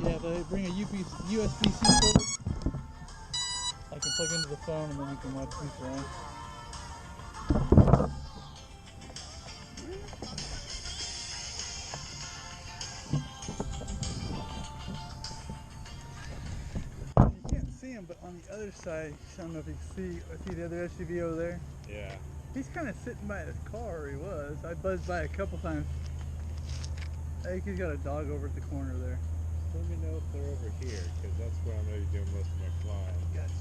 Yeah, they bring a USB-C cable. I can plug into the phone and then you can watch me fly. You can't see him, but on the other side, I don't know if you see the other SUV over there? Yeah. He's kind of sitting by his car, or he was. I buzzed by a couple times. I think he's got a dog over at the corner there. Let me know if they're over here, because that's where I'm going to be doing most of my flying. Gotcha.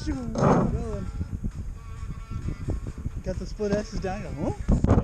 Shoo, going. Got the split S's down. Go, huh?